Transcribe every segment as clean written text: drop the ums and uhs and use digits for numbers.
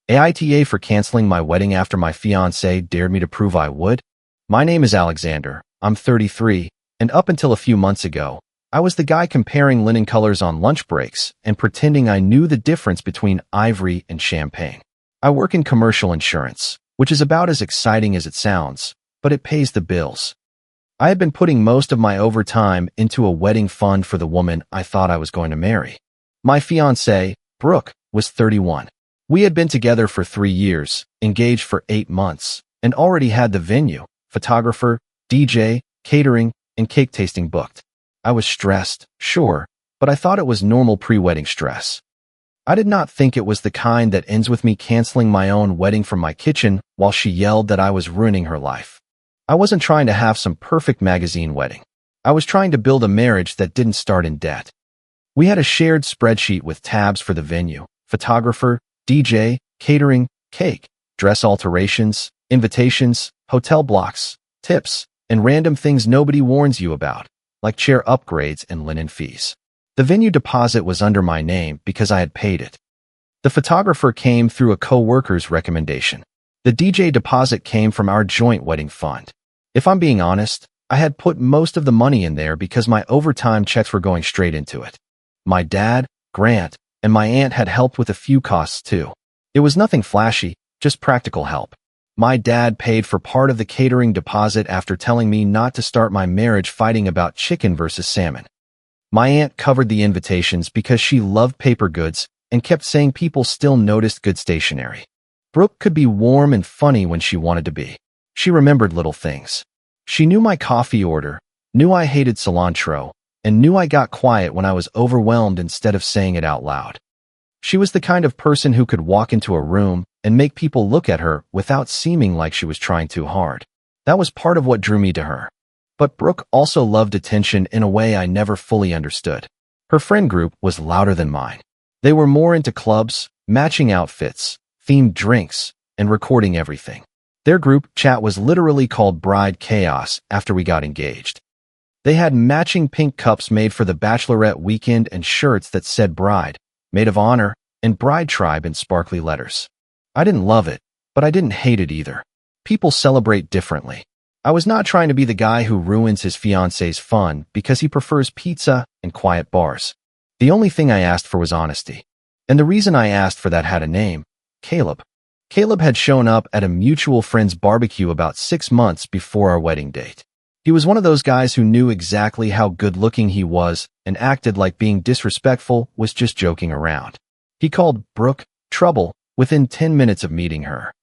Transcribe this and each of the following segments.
AITA for canceling my wedding after my fiancé dared me to prove I would? My name is Alexander, I'm 33, and up until a few months ago, I was the guy comparing linen colors on lunch breaks and pretending I knew the difference between ivory and champagne. I work in commercial insurance, which is about as exciting as it sounds, but it pays the bills. I had been putting most of my overtime into a wedding fund for the woman I thought I was going to marry. My fiancée, Brooke, was 31. We had been together for 3 years, engaged for 8 months, and already had the venue, photographer, DJ, catering, and cake tasting booked. I was stressed, sure, but I thought it was normal pre-wedding stress. I did not think it was the kind that ends with me canceling my own wedding from my kitchen while she yelled that I was ruining her life. I wasn't trying to have some perfect magazine wedding. I was trying to build a marriage that didn't start in debt. We had a shared spreadsheet with tabs for the venue, photographer, DJ, catering, cake, dress alterations, invitations, hotel blocks, tips, and random things nobody warns you about, like chair upgrades and linen fees. The venue deposit was under my name because I had paid it. The photographer came through a co-worker's recommendation. The DJ deposit came from our joint wedding fund. If I'm being honest, I had put most of the money in there because my overtime checks were going straight into it. My dad, Grant, and my aunt had helped with a few costs too. It was nothing flashy, just practical help. My dad paid for part of the catering deposit after telling me not to start my marriage fighting about chicken versus salmon. My aunt covered the invitations because she loved paper goods and kept saying people still noticed good stationery. Brooke could be warm and funny when she wanted to be. She remembered little things. She knew my coffee order, knew I hated cilantro, and knew I got quiet when I was overwhelmed instead of saying it out loud. She was the kind of person who could walk into a room and make people look at her without seeming like she was trying too hard. That was part of what drew me to her. But Brooke also loved attention in a way I never fully understood. Her friend group was louder than mine. They were more into clubs, matching outfits, themed drinks, and recording everything. Their group chat was literally called Bride Chaos after we got engaged. They had matching pink cups made for the bachelorette weekend and shirts that said Bride, Maid of Honor, and Bride Tribe in sparkly letters. I didn't love it, but I didn't hate it either. People celebrate differently. I was not trying to be the guy who ruins his fiancé's fun because he prefers pizza and quiet bars. The only thing I asked for was honesty. And the reason I asked for that had a name, Caleb. Caleb had shown up at a mutual friend's barbecue about 6 months before our wedding date. He was one of those guys who knew exactly how good-looking he was and acted like being disrespectful was just joking around. He called Brooke trouble within 10 minutes of meeting her.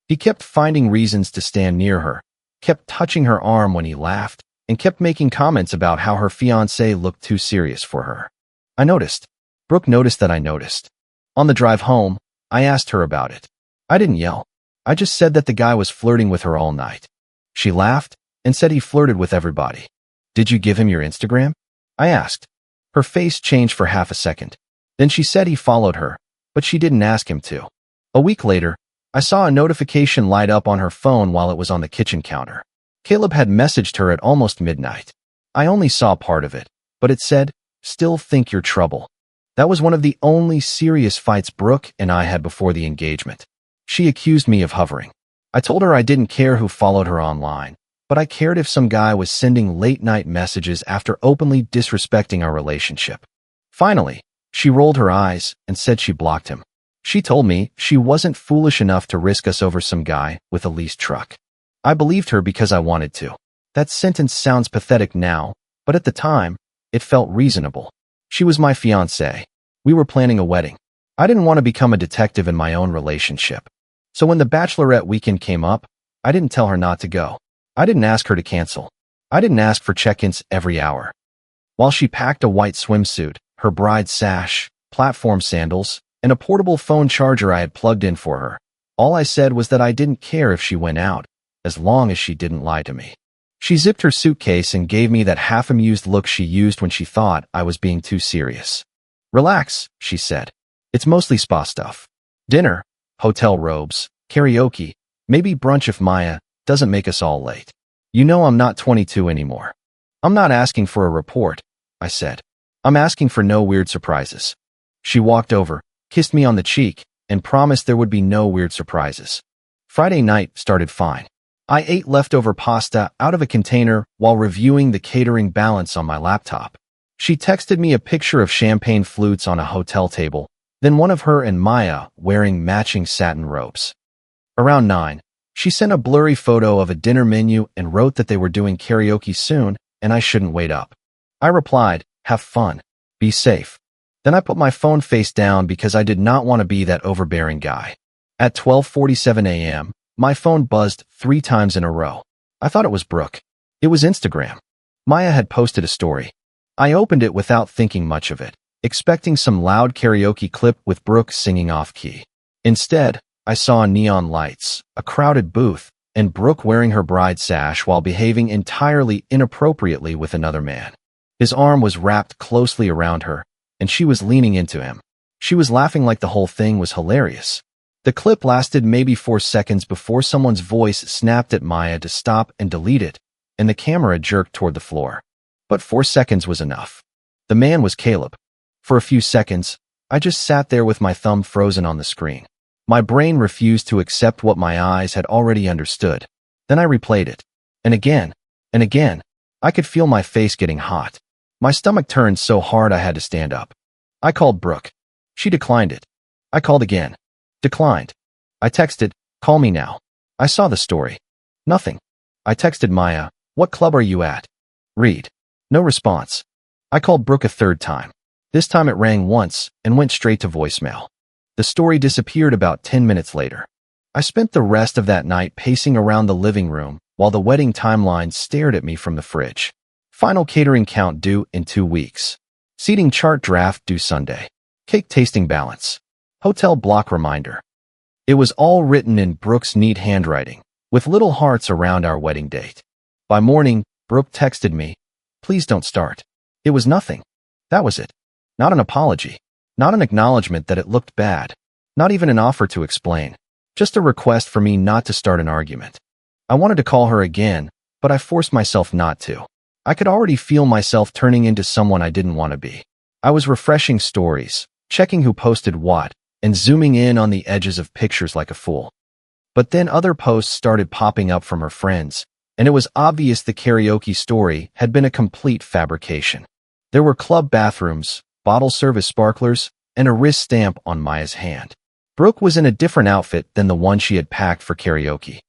He kept finding reasons to stand near her, kept touching her arm when he laughed, and kept making comments about how her fiancé looked too serious for her. I noticed. Brooke noticed that I noticed. On the drive home, I asked her about it. I didn't yell. I just said that the guy was flirting with her all night. She laughed and said he flirted with everybody. Did you give him your Instagram? I asked. Her face changed for half a second. Then she said he followed her, but she didn't ask him to. A week later, I saw a notification light up on her phone while it was on the kitchen counter. Caleb had messaged her at almost midnight. I only saw part of it, but it said, "Still think you're trouble." That was one of the only serious fights Brooke and I had before the engagement. She accused me of hovering. I told her I didn't care who followed her online, but I cared if some guy was sending late-night messages after openly disrespecting our relationship. Finally, she rolled her eyes and said she blocked him. She told me she wasn't foolish enough to risk us over some guy with a leased truck. I believed her because I wanted to. That sentence sounds pathetic now, but at the time, it felt reasonable. She was my fiancée. We were planning a wedding. I didn't want to become a detective in my own relationship. So when the bachelorette weekend came up, I didn't tell her not to go. I didn't ask her to cancel. I didn't ask for check-ins every hour. While she packed a white swimsuit, her bride sash, platform sandals, and a portable phone charger I had plugged in for her, all I said was that I didn't care if she went out, as long as she didn't lie to me. She zipped her suitcase and gave me that half-amused look she used when she thought I was being too serious. "Relax," she said. "It's mostly spa stuff. Dinner, hotel robes, karaoke, maybe brunch if Maya doesn't make us all late. You know I'm not 22 anymore." "I'm not asking for a report," I said. "I'm asking for no weird surprises." She walked over, kissed me on the cheek, and promised there would be no weird surprises. Friday night started fine. I ate leftover pasta out of a container while reviewing the catering balance on my laptop. She texted me a picture of champagne flutes on a hotel table, then one of her and Maya wearing matching satin robes. Around 9, she sent a blurry photo of a dinner menu and wrote that they were doing karaoke soon and I shouldn't wait up. I replied, "Have fun. Be safe." Then I put my phone face down because I did not want to be that overbearing guy. At 12:47 a.m., my phone buzzed 3 times in a row. I thought it was Brooke. It was Instagram. Maya had posted a story. I opened it without thinking much of it, expecting some loud karaoke clip with Brooke singing off-key. Instead, I saw neon lights, a crowded booth, and Brooke wearing her bride sash while behaving entirely inappropriately with another man. His arm was wrapped closely around her, and she was leaning into him. She was laughing like the whole thing was hilarious. The clip lasted maybe 4 seconds before someone's voice snapped at Maya to stop and delete it, and the camera jerked toward the floor. But 4 seconds was enough. The man was Caleb. For a few seconds, I just sat there with my thumb frozen on the screen. My brain refused to accept what my eyes had already understood. Then I replayed it. And again, and again. I could feel my face getting hot. My stomach turned so hard I had to stand up. I called Brooke. She declined it. I called again. Declined. I texted, "Call me now." I saw the story. Nothing. I texted Maya, "What club are you at?" Read. No response. I called Brooke a 3rd time. This time it rang once and went straight to voicemail. The story disappeared about 10 minutes later. I spent the rest of that night pacing around the living room while the wedding timeline stared at me from the fridge. Final catering count due in 2 weeks. Seating chart draft due Sunday. Cake tasting balance. Hotel block reminder. It was all written in Brooke's neat handwriting, with little hearts around our wedding date. By morning, Brooke texted me, "Please don't start." It was nothing. That was it. Not an apology. Not an acknowledgement that it looked bad. Not even an offer to explain. Just a request for me not to start an argument. I wanted to call her again, but I forced myself not to. I could already feel myself turning into someone I didn't want to be. I was refreshing stories, checking who posted what, and zooming in on the edges of pictures like a fool. But then other posts started popping up from her friends, and it was obvious the karaoke story had been a complete fabrication. There were club bathrooms, bottle service sparklers, and a wrist stamp on Maya's hand. Brooke was in a different outfit than the one she had packed for karaoke.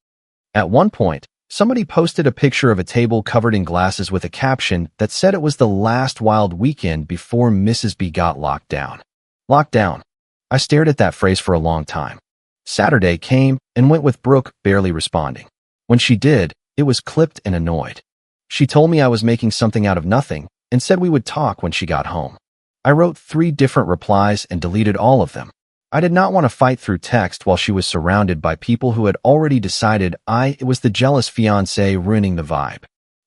At one point, somebody posted a picture of a table covered in glasses with a caption that said it was the last wild weekend before Mrs. B got locked down. Locked down. I stared at that phrase for a long time. Saturday came and went with Brooke barely responding. When she did, it was clipped and annoyed. She told me I was making something out of nothing and said we would talk when she got home. I wrote 3 different replies and deleted all of them. I did not want to fight through text while she was surrounded by people who had already decided it was the jealous fiancé ruining the vibe.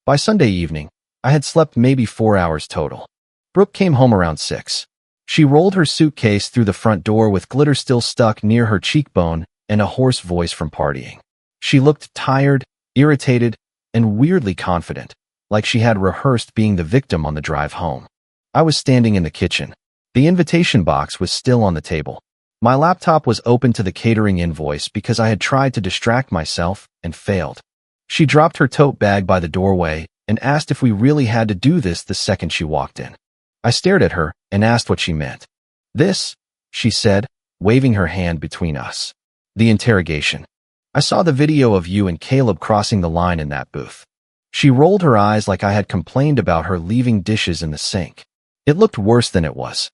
By Sunday evening, I had slept maybe 4 hours total. Brooke came home around 6. She rolled her suitcase through the front door with glitter still stuck near her cheekbone and a hoarse voice from partying. She looked tired, irritated, and weirdly confident, like she had rehearsed being the victim on the drive home. I was standing in the kitchen. The invitation box was still on the table. My laptop was open to the catering invoice because I had tried to distract myself and failed. She dropped her tote bag by the doorway and asked if we really had to do this the second she walked in. I stared at her and asked what she meant. "This," she said, waving her hand between us. "The interrogation. I saw the video of you and Caleb crossing the line in that booth." She rolled her eyes like I had complained about her leaving dishes in the sink. It looked worse than it was.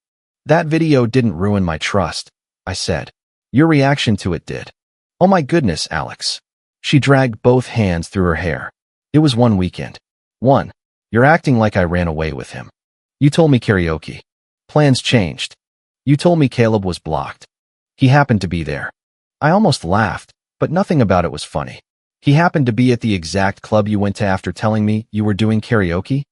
"That video didn't ruin my trust," I said. "Your reaction to it did." "Oh my goodness, Alex." She dragged both hands through her hair. "It was one weekend. One. You're acting like I ran away with him. You told me karaoke. Plans changed. You told me Caleb was blocked. He happened to be there." I almost laughed, but nothing about it was funny. "He happened to be at the exact club you went to after telling me you were doing karaoke?"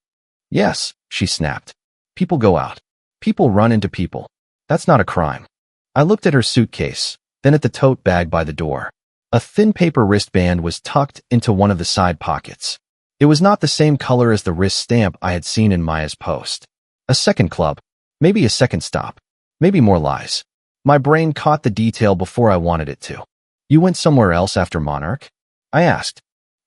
"Yes," she snapped. "People go out. People run into people. That's not a crime." I looked at her suitcase, then at the tote bag by the door. A thin paper wristband was tucked into one of the side pockets. It was not the same color as the wrist stamp I had seen in Maya's post. A second club. Maybe a second stop. Maybe more lies. My brain caught the detail before I wanted it to. You went somewhere else after Monarch? I asked.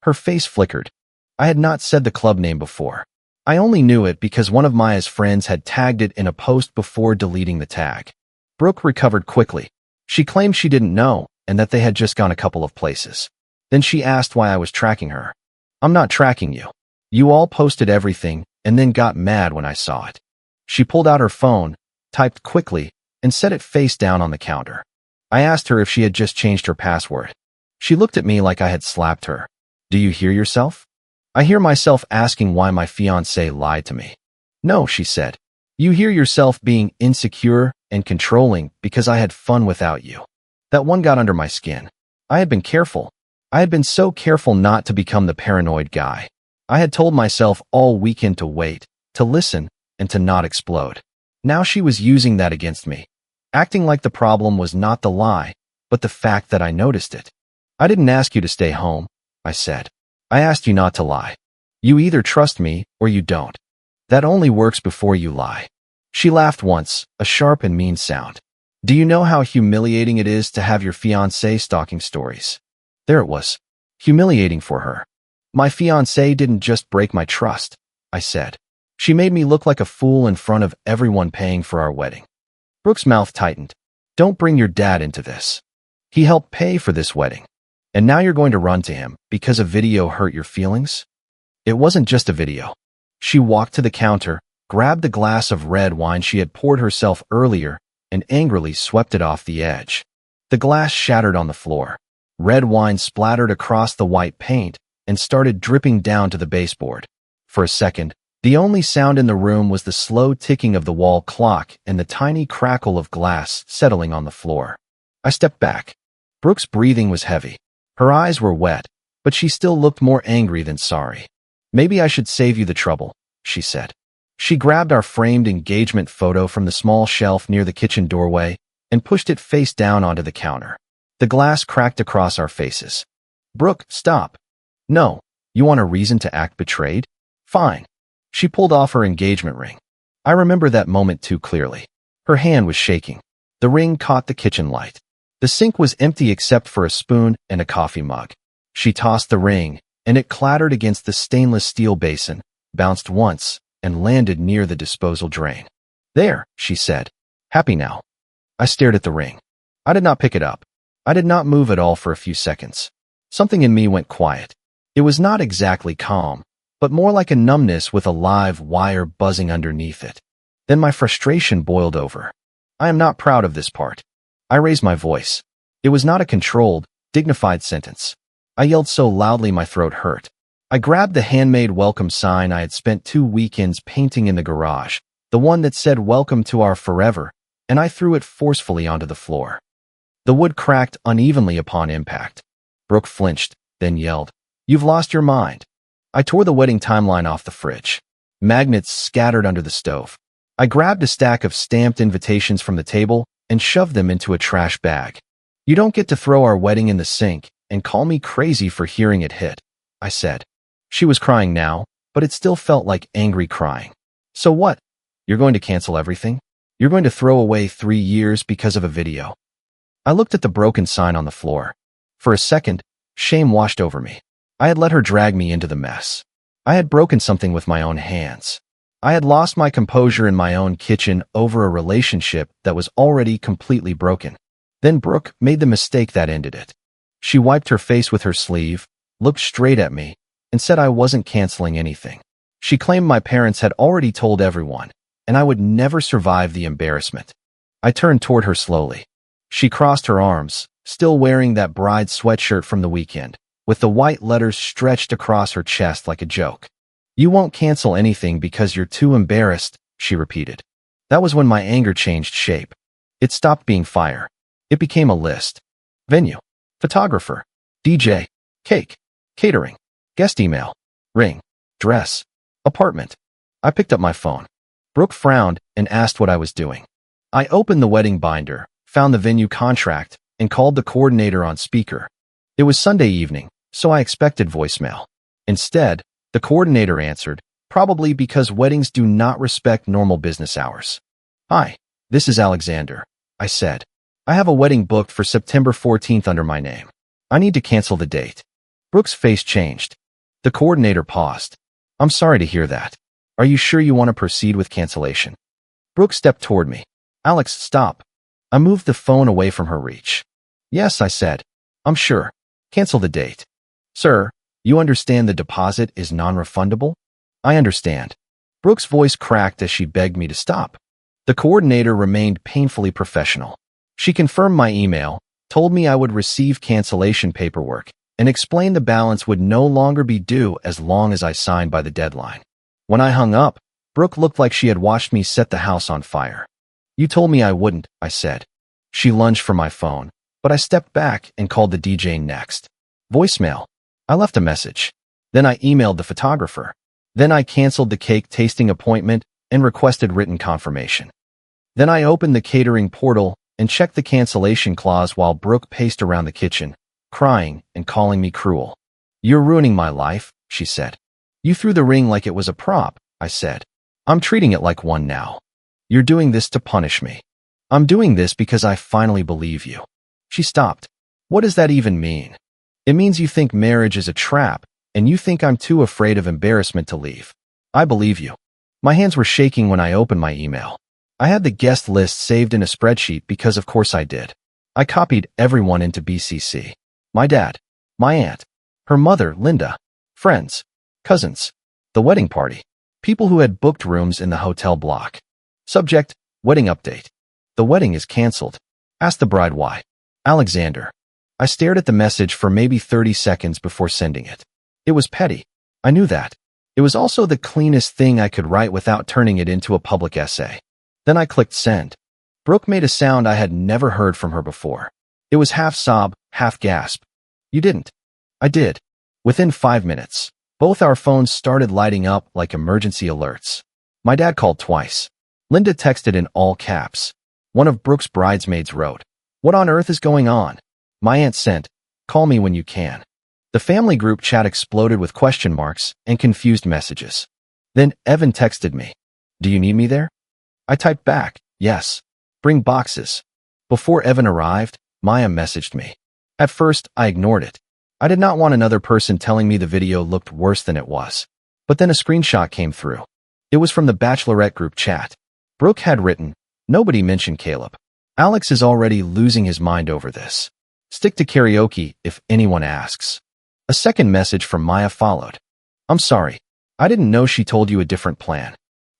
Her face flickered. I had not said the club name before. I only knew it because one of Maya's friends had tagged it in a post before deleting the tag. Brooke recovered quickly. She claimed she didn't know and that they had just gone a couple of places. Then she asked why I was tracking her. I'm not tracking you. You all posted everything and then got mad when I saw it. She pulled out her phone, typed quickly, and set it face down on the counter. I asked her if she had just changed her password. She looked at me like I had slapped her. Do you hear yourself? I hear myself asking why my fiancé lied to me. No, she said. You hear yourself being insecure and controlling because I had fun without you. That one got under my skin. I had been careful. I had been so careful not to become the paranoid guy. I had told myself all weekend to wait, to listen, and to not explode. Now she was using that against me, acting like the problem was not the lie, but the fact that I noticed it. I didn't ask you to stay home, I said. I asked you not to lie. You either trust me or you don't. That only works before you lie. She laughed once, a sharp and mean sound. Do you know how humiliating it is to have your fiancé stalking stories? There it was. Humiliating for her. My fiancé didn't just break my trust, I said. She made me look like a fool in front of everyone paying for our wedding. Brooke's mouth tightened. Don't bring your dad into this. He helped pay for this wedding. And now you're going to run to him because a video hurt your feelings? It wasn't just a video. She walked to the counter, grabbed the glass of red wine she had poured herself earlier, and angrily swept it off the edge. The glass shattered on the floor. Red wine splattered across the white paint and started dripping down to the baseboard. For a second, the only sound in the room was the slow ticking of the wall clock and the tiny crackle of glass settling on the floor. I stepped back. Brooke's breathing was heavy. Her eyes were wet, but she still looked more angry than sorry. Maybe I should save you the trouble, she said. She grabbed our framed engagement photo from the small shelf near the kitchen doorway and pushed it face down onto the counter. The glass cracked across our faces. Brooke, stop. No, you want a reason to act betrayed? Fine. She pulled off her engagement ring. I remember that moment too clearly. Her hand was shaking. The ring caught the kitchen light. The sink was empty except for a spoon and a coffee mug. She tossed the ring, and it clattered against the stainless steel basin, bounced once, and landed near the disposal drain. There, she said. Happy now. I stared at the ring. I did not pick it up. I did not move at all for a few seconds. Something in me went quiet. It was not exactly calm, but more like a numbness with a live wire buzzing underneath it. Then my frustration boiled over. I am not proud of this part. I raised my voice. It was not a controlled, dignified sentence. I yelled so loudly my throat hurt. I grabbed the handmade welcome sign I had spent 2 weekends painting in the garage, the one that said welcome to our forever, and I threw it forcefully onto the floor. The wood cracked unevenly upon impact. Brooke flinched, then yelled, You've lost your mind. I tore the wedding timeline off the fridge. Magnets scattered under the stove. I grabbed a stack of stamped invitations from the table and shoved them into a trash bag. You don't get to throw our wedding in the sink and call me crazy for hearing it hit, I said. She was crying now, but it still felt like angry crying. So what? You're going to cancel everything? You're going to throw away 3 years because of a video? I looked at the broken sign on the floor. For a second, shame washed over me. I had let her drag me into the mess. I had broken something with my own hands. I had lost my composure in my own kitchen over a relationship that was already completely broken. Then Brooke made the mistake that ended it. She wiped her face with her sleeve, looked straight at me, and said I wasn't canceling anything. She claimed my parents had already told everyone, and I would never survive the embarrassment. I turned toward her slowly. She crossed her arms, still wearing that bride sweatshirt from the weekend, with the white letters stretched across her chest like a joke. You won't cancel anything because you're too embarrassed, she repeated. That was when my anger changed shape. It stopped being fire. It became a list. Venue, photographer, DJ, cake, catering, guest email, ring, dress, apartment. I picked up my phone. Brooke frowned and asked what I was doing. I opened the wedding binder, found the venue contract, and called the coordinator on speaker. It was Sunday evening, so I expected voicemail. Instead, the coordinator answered, probably because weddings do not respect normal business hours. Hi, this is Alexander, I said. I have a wedding booked for September 14th under my name. I need to cancel the date. Brooke's face changed. The coordinator paused. I'm sorry to hear that. Are you sure you want to proceed with cancellation? Brooke stepped toward me. Alex, stop. I moved the phone away from her reach. Yes, I said. I'm sure. Cancel the date. Sir, you understand the deposit is non-refundable? I understand. Brooke's voice cracked as she begged me to stop. The coordinator remained painfully professional. She confirmed my email, told me I would receive cancellation paperwork, and explained the balance would no longer be due as long as I signed by the deadline. When I hung up, Brooke looked like she had watched me set the house on fire. You told me I wouldn't, I said. She lunged for my phone, but I stepped back and called the DJ next. Voicemail. I left a message. Then I emailed the photographer. Then I canceled the cake tasting appointment and requested written confirmation. Then I opened the catering portal and checked the cancellation clause while Brooke paced around the kitchen, crying and calling me cruel. You're ruining my life, she said. You threw the ring like it was a prop, I said. I'm treating it like one now. You're doing this to punish me. I'm doing this because I finally believe you. She stopped. What does that even mean? It means you think marriage is a trap, and you think I'm too afraid of embarrassment to leave. I believe you. My hands were shaking when I opened my email. I had the guest list saved in a spreadsheet because of course I did. I copied everyone into BCC. My dad, my aunt, her mother, Linda, friends, cousins, the wedding party, people who had booked rooms in the hotel block. Subject, wedding update. The wedding is canceled. Ask the bride why. Alexander. I stared at the message for maybe 30 seconds before sending it. It was petty. I knew that. It was also the cleanest thing I could write without turning it into a public essay. Then I clicked send. Brooke made a sound I had never heard from her before. It was half sob, half gasp. You didn't. I did. Within 5 minutes, both our phones started lighting up like emergency alerts. My dad called twice. Linda texted in all caps. One of Brooke's bridesmaids wrote, "What on earth is going on?" My aunt sent, "Call me when you can." The family group chat exploded with question marks and confused messages. Then Evan texted me, "Do you need me there?" I typed back, "Yes. Bring boxes." Before Evan arrived, Maya messaged me. At first, I ignored it. I did not want another person telling me the video looked worse than it was. But then a screenshot came through. It was from the Bachelorette group chat. Brooke had written, "Nobody mentioned Caleb. Alex is already losing his mind over this. Stick to karaoke if anyone asks." A second message from Maya followed. "I'm sorry. I didn't know she told you a different plan."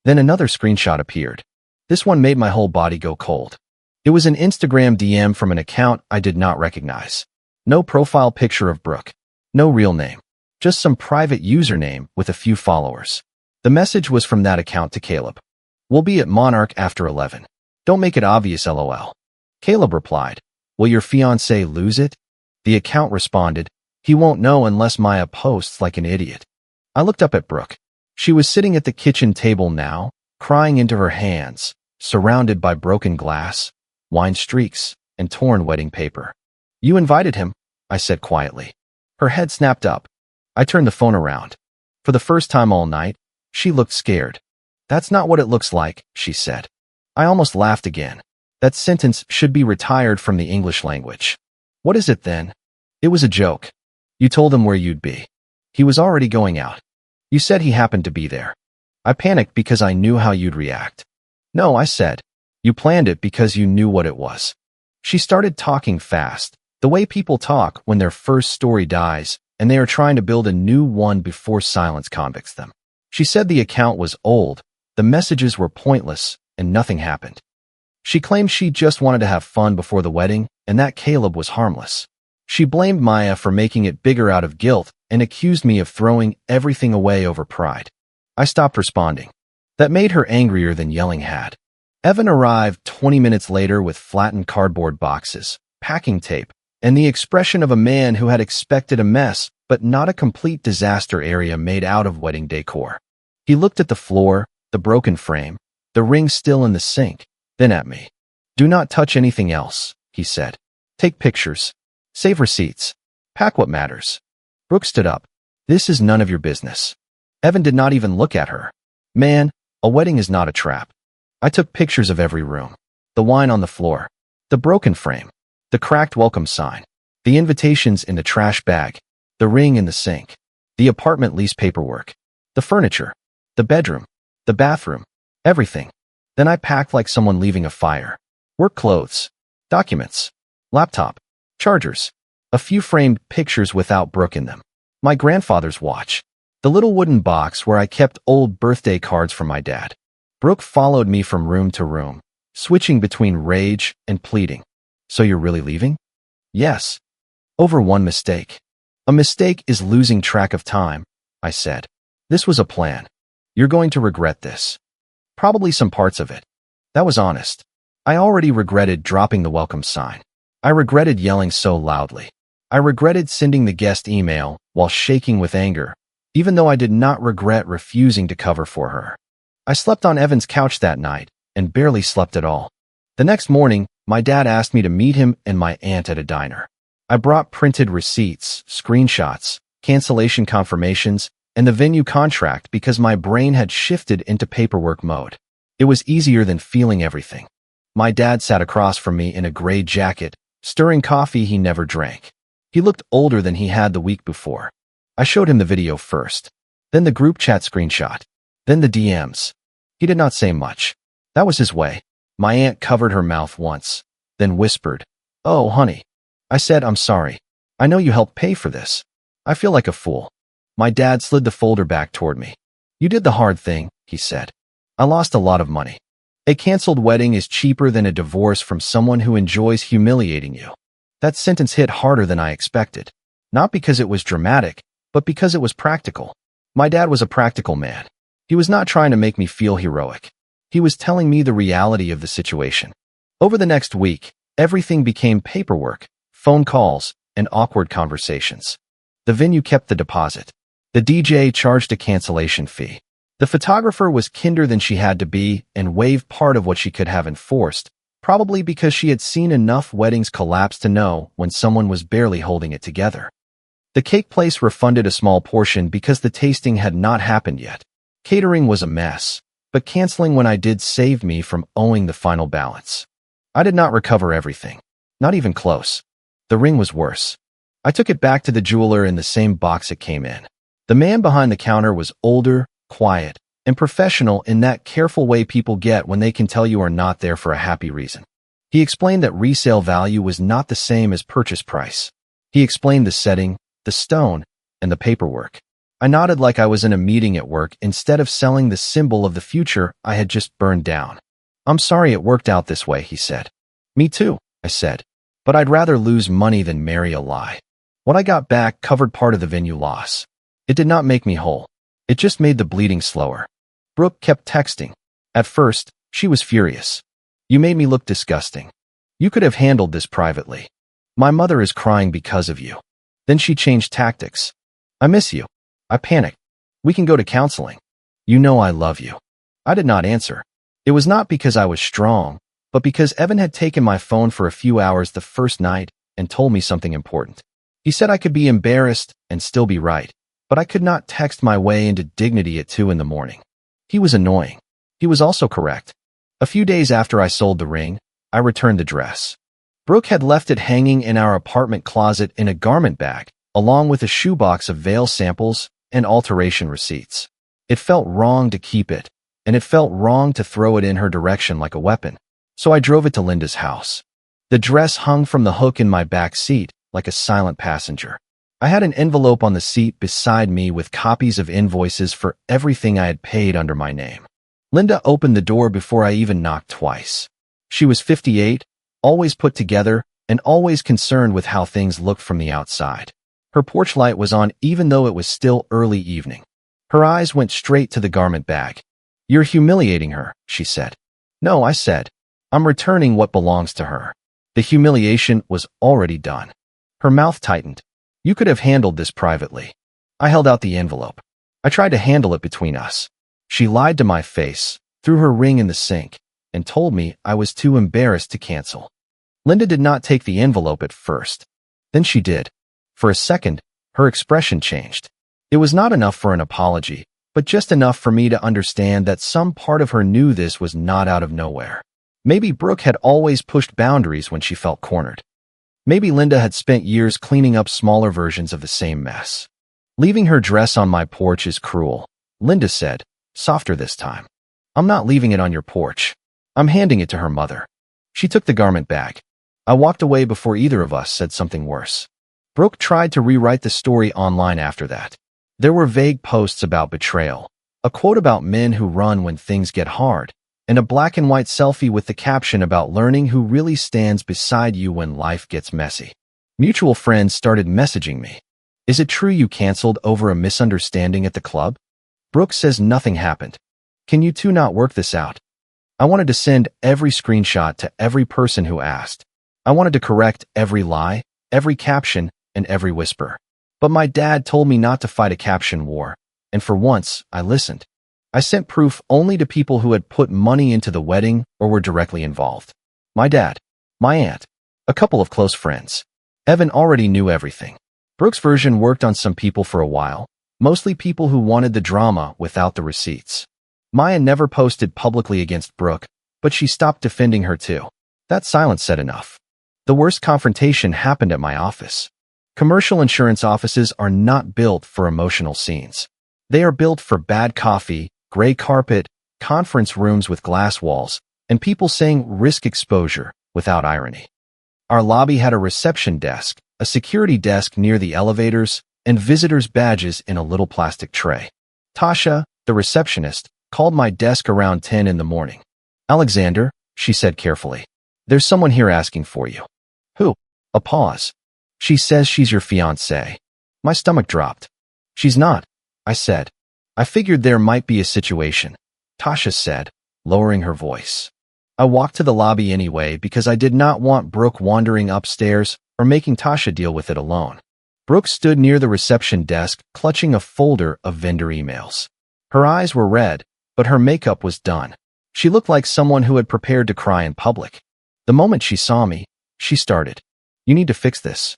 Then another screenshot appeared. This one made my whole body go cold. It was an Instagram DM from an account I did not recognize. No profile picture of Brooke. No real name. Just some private username with a few followers. The message was from that account to Caleb. "We'll be at Monarch after 11. Don't make it obvious, lol." Caleb replied, "Will your fiancé lose it?" The account responded, "He won't know unless Maya posts like an idiot." I looked up at Brooke. She was sitting at the kitchen table now, crying into her hands, surrounded by broken glass, wine streaks, and torn wedding paper. "You invited him," I said quietly. Her head snapped up. I turned the phone around. For the first time all night, she looked scared. "That's not what it looks like," she said. I almost laughed again. That sentence should be retired from the English language. "What is it then?" "It was a joke. You told him where you'd be. He was already going out. You said he happened to be there." I panicked because I knew how you'd react. "No," I said. "You planned it because you knew what it was." She started talking fast, the way people talk when their first story dies and they are trying to build a new one before silence convicts them. She said the account was old, the messages were pointless, and nothing happened. She claimed she just wanted to have fun before the wedding and that Caleb was harmless. She blamed Maya for making it bigger out of guilt and accused me of throwing everything away over pride. I stopped responding. That made her angrier than yelling had. Evan arrived 20 minutes later with flattened cardboard boxes, packing tape, and the expression of a man who had expected a mess, but not a complete disaster area made out of wedding decor. He looked at the floor, the broken frame, the ring still in the sink, then at me. "Do not touch anything else," he said. "Take pictures. Save receipts. Pack what matters." Brooke stood up. "This is none of your business." Evan did not even look at her. "Man, a wedding is not a trap." I took pictures of every room. The wine on the floor. The broken frame, the cracked welcome sign, the invitations in the trash bag, the ring in the sink, the apartment lease paperwork, the furniture, the bedroom, the bathroom, everything. Then I packed like someone leaving a fire. Work clothes, documents, laptop, chargers, a few framed pictures without Brooke in them, my grandfather's watch, the little wooden box where I kept old birthday cards from my dad. Brooke followed me from room to room, switching between rage and pleading. So you're really leaving? Yes. Over one mistake. A mistake is losing track of time, I said. This was a plan. You're going to regret this. Probably some parts of it. That was honest. I already regretted dropping the welcome sign. I regretted yelling so loudly. I regretted sending the guest email while shaking with anger, even though I did not regret refusing to cover for her. I slept on Evan's couch that night and barely slept at all. The next morning, my dad asked me to meet him and my aunt at a diner. I brought printed receipts, screenshots, cancellation confirmations, and the venue contract because my brain had shifted into paperwork mode. It was easier than feeling everything. My dad sat across from me in a gray jacket, stirring coffee he never drank. He looked older than he had the week before. I showed him the video first, then the group chat screenshot, then the DMs. He did not say much. That was his way. My aunt covered her mouth once, then whispered, "Oh, honey." I said, "I'm sorry. I know you helped pay for this. I feel like a fool." My dad slid the folder back toward me. "You did the hard thing," he said. "I lost a lot of money. A canceled wedding is cheaper than a divorce from someone who enjoys humiliating you." That sentence hit harder than I expected. Not because it was dramatic, but because it was practical. My dad was a practical man. He was not trying to make me feel heroic. He was telling me the reality of the situation. Over the next week, everything became paperwork, phone calls, and awkward conversations. The venue kept the deposit. The DJ charged a cancellation fee. The photographer was kinder than she had to be and waived part of what she could have enforced, probably because she had seen enough weddings collapse to know when someone was barely holding it together. The cake place refunded a small portion because the tasting had not happened yet. Catering was a mess, but canceling when I did saved me from owing the final balance. I did not recover everything. Not even close. The ring was worse. I took it back to the jeweler in the same box it came in. The man behind the counter was older, quiet, and professional in that careful way people get when they can tell you are not there for a happy reason. He explained that resale value was not the same as purchase price. He explained the setting, the stone, and the paperwork. I nodded like I was in a meeting at work instead of selling the symbol of the future I had just burned down. "I'm sorry it worked out this way," he said. "Me too," I said. "But I'd rather lose money than marry a lie." What I got back covered part of the venue loss. It did not make me whole. It just made the bleeding slower. Brooke kept texting. At first, she was furious. "You made me look disgusting. You could have handled this privately. My mother is crying because of you." Then she changed tactics. "I miss you." I panicked. "We can go to counseling. You know I love you." I did not answer. It was not because I was strong, but because Evan had taken my phone for a few hours the first night and told me something important. He said I could be embarrassed and still be right, but I could not text my way into dignity at 2 in the morning. He was annoying. He was also correct. A few days after I sold the ring, I returned the dress. Brooke had left it hanging in our apartment closet in a garment bag, along with a shoebox of veil samples and alteration receipts. It felt wrong to keep it, and it felt wrong to throw it in her direction like a weapon. So I drove it to Linda's house. The dress hung from the hook in my back seat like a silent passenger. I had an envelope on the seat beside me with copies of invoices for everything I had paid under my name. Linda opened the door before I even knocked twice. She was 58, always put together, and always concerned with how things looked from the outside. Her porch light was on even though it was still early evening. Her eyes went straight to the garment bag. "You're humiliating her," she said. "No," I said. "I'm returning what belongs to her." The humiliation was already done. Her mouth tightened. "You could have handled this privately." I held out the envelope. "I tried to handle it between us." She lied to my face, threw her ring in the sink, and told me I was too embarrassed to cancel. Linda did not take the envelope at first. Then she did. For a second, her expression changed. It was not enough for an apology, but just enough for me to understand that some part of her knew this was not out of nowhere. Maybe Brooke had always pushed boundaries when she felt cornered. Maybe Linda had spent years cleaning up smaller versions of the same mess. Leaving her dress on my porch is cruel, Linda said, softer this time. I'm not leaving it on your porch. I'm handing it to her mother. She took the garment back. I walked away before either of us said something worse. Brooke tried to rewrite the story online after that. There were vague posts about betrayal, a quote about men who run when things get hard, and a black and white selfie with the caption about learning who really stands beside you when life gets messy. Mutual friends started messaging me. Is it true you canceled over a misunderstanding at the club? Brooke says nothing happened. Can you two not work this out? I wanted to send every screenshot to every person who asked. I wanted to correct every lie, every caption, and every whisper. But my dad told me not to fight a caption war, and for once, I listened. I sent proof only to people who had put money into the wedding or were directly involved. My dad, my aunt, a couple of close friends. Evan already knew everything. Brooke's version worked on some people for a while, mostly people who wanted the drama without the receipts. Maya never posted publicly against Brooke, but she stopped defending her too. That silence said enough. The worst confrontation happened at my office. Commercial insurance offices are not built for emotional scenes. They are built for bad coffee, gray carpet, conference rooms with glass walls, and people saying risk exposure without irony. Our lobby had a reception desk, a security desk near the elevators, and visitors' badges in a little plastic tray. Tasha, the receptionist, called my desk around 10 in the morning. Alexander, she said carefully, there's someone here asking for you. Who? A pause. She says she's your fiancée. My stomach dropped. She's not, I said. I figured there might be a situation, Tasha said, lowering her voice. I walked to the lobby anyway because I did not want Brooke wandering upstairs or making Tasha deal with it alone. Brooke stood near the reception desk, clutching a folder of vendor emails. Her eyes were red, but her makeup was done. She looked like someone who had prepared to cry in public. The moment she saw me, she started. You need to fix this.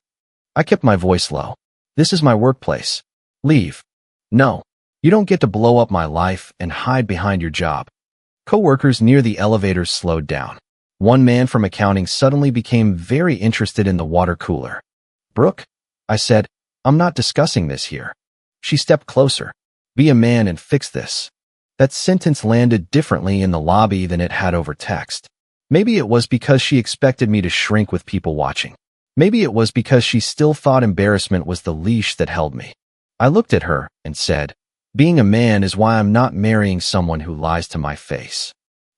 I kept my voice low. This is my workplace. Leave. No. You don't get to blow up my life and hide behind your job. Coworkers near the elevators slowed down. One man from accounting suddenly became very interested in the water cooler. Brooke, I said, I'm not discussing this here. She stepped closer. Be a man and fix this. That sentence landed differently in the lobby than it had over text. Maybe it was because she expected me to shrink with people watching. Maybe it was because she still thought embarrassment was the leash that held me. I looked at her and said, being a man is why I'm not marrying someone who lies to my face.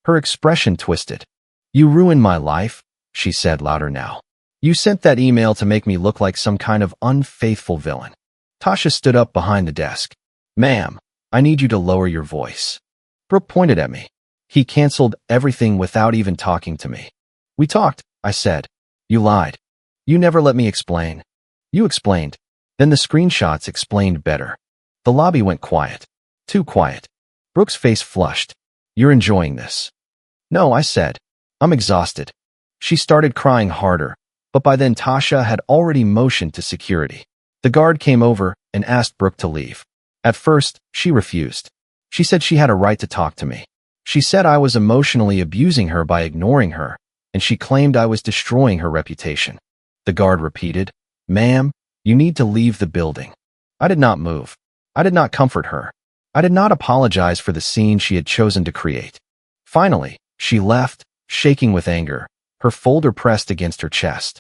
Her expression twisted. You ruined my life, she said louder now. You sent that email to make me look like some kind of unfaithful villain. Tasha stood up behind the desk. Ma'am, I need you to lower your voice. Brooke pointed at me. He canceled everything without even talking to me. We talked, I said. You lied. You never let me explain. You explained. Then the screenshots explained better. The lobby went quiet. Too quiet. Brooke's face flushed. You're enjoying this. No, I said. I'm exhausted. She started crying harder, but by then Tasha had already motioned to security. The guard came over and asked Brooke to leave. At first, she refused. She said she had a right to talk to me. She said I was emotionally abusing her by ignoring her, and she claimed I was destroying her reputation. The guard repeated, Ma'am, you need to leave the building. I did not move. I did not comfort her. I did not apologize for the scene she had chosen to create. Finally, she left, shaking with anger, her folder pressed against her chest.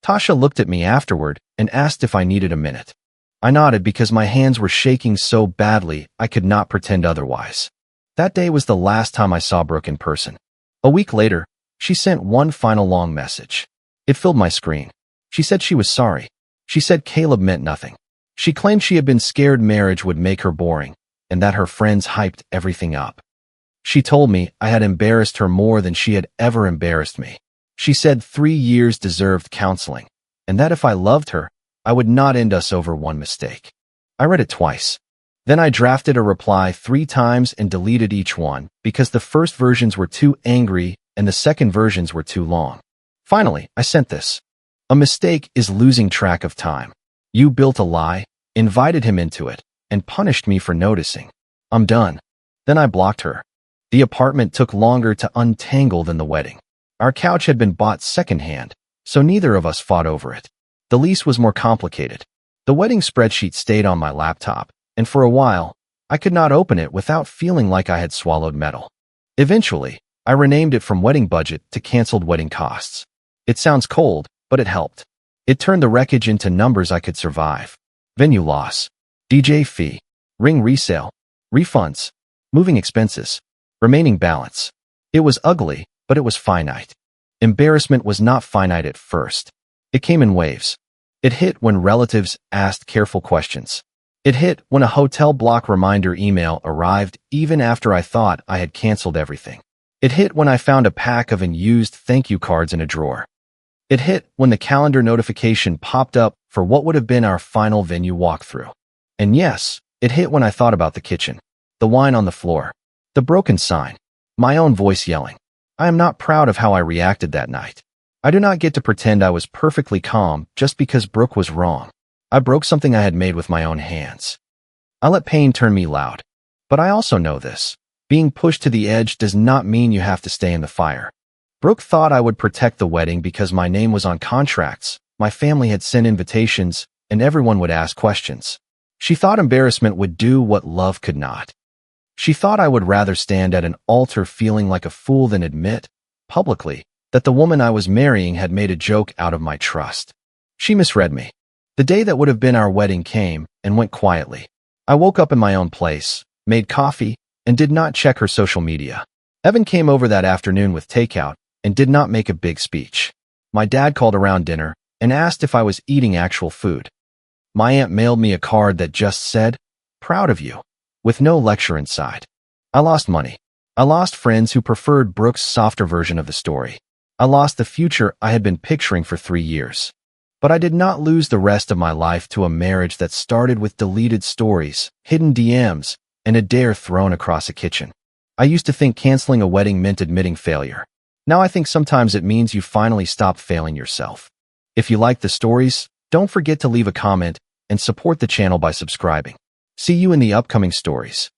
Tasha looked at me afterward and asked if I needed a minute. I nodded because my hands were shaking so badly I could not pretend otherwise. That day was the last time I saw Brooke in person. A week later, she sent one final long message. It filled my screen. She said she was sorry. She said Caleb meant nothing. She claimed she had been scared marriage would make her boring, and that her friends hyped everything up. She told me I had embarrassed her more than she had ever embarrassed me. She said 3 years deserved counseling, and that if I loved her, I would not end us over one mistake. I read it twice. Then I drafted a reply 3 times and deleted each one because the first versions were too angry and the second versions were too long. Finally, I sent this. A mistake is losing track of time. You built a lie, invited him into it, and punished me for noticing. I'm done. Then I blocked her. The apartment took longer to untangle than the wedding. Our couch had been bought secondhand, so neither of us fought over it. The lease was more complicated. The wedding spreadsheet stayed on my laptop, and for a while, I could not open it without feeling like I had swallowed metal. Eventually, I renamed it from wedding budget to canceled wedding costs. It sounds cold, but it helped. It turned the wreckage into numbers I could survive. Venue loss, DJ fee, ring resale, refunds, moving expenses, remaining balance. It was ugly, but it was finite. Embarrassment was not finite at first. It came in waves. It hit when relatives asked careful questions. It hit when a hotel block reminder email arrived even after I thought I had canceled everything. It hit when I found a pack of unused thank you cards in a drawer. It hit when the calendar notification popped up for what would have been our final venue walkthrough. And yes, it hit when I thought about the kitchen, the wine on the floor, the broken sign, my own voice yelling. I am not proud of how I reacted that night. I do not get to pretend I was perfectly calm just because Brooke was wrong. I broke something I had made with my own hands. I let pain turn me loud. But I also know this. Being pushed to the edge does not mean you have to stay in the fire. Brooke thought I would protect the wedding because my name was on contracts, my family had sent invitations, and everyone would ask questions. She thought embarrassment would do what love could not. She thought I would rather stand at an altar feeling like a fool than admit, publicly, that the woman I was marrying had made a joke out of my trust. She misread me. The day that would have been our wedding came and went quietly. I woke up in my own place, made coffee, and did not check her social media. Evan came over that afternoon with takeout and did not make a big speech. My dad called around dinner and asked if I was eating actual food. My aunt mailed me a card that just said, "Proud of you," with no lecture inside. I lost money. I lost friends who preferred Brooke's softer version of the story. I lost the future I had been picturing for 3 years. But I did not lose the rest of my life to a marriage that started with deleted stories, hidden DMs, and a dare thrown across a kitchen. I used to think canceling a wedding meant admitting failure. Now I think sometimes it means you finally stop failing yourself. If you like the stories, don't forget to leave a comment and support the channel by subscribing. See you in the upcoming stories.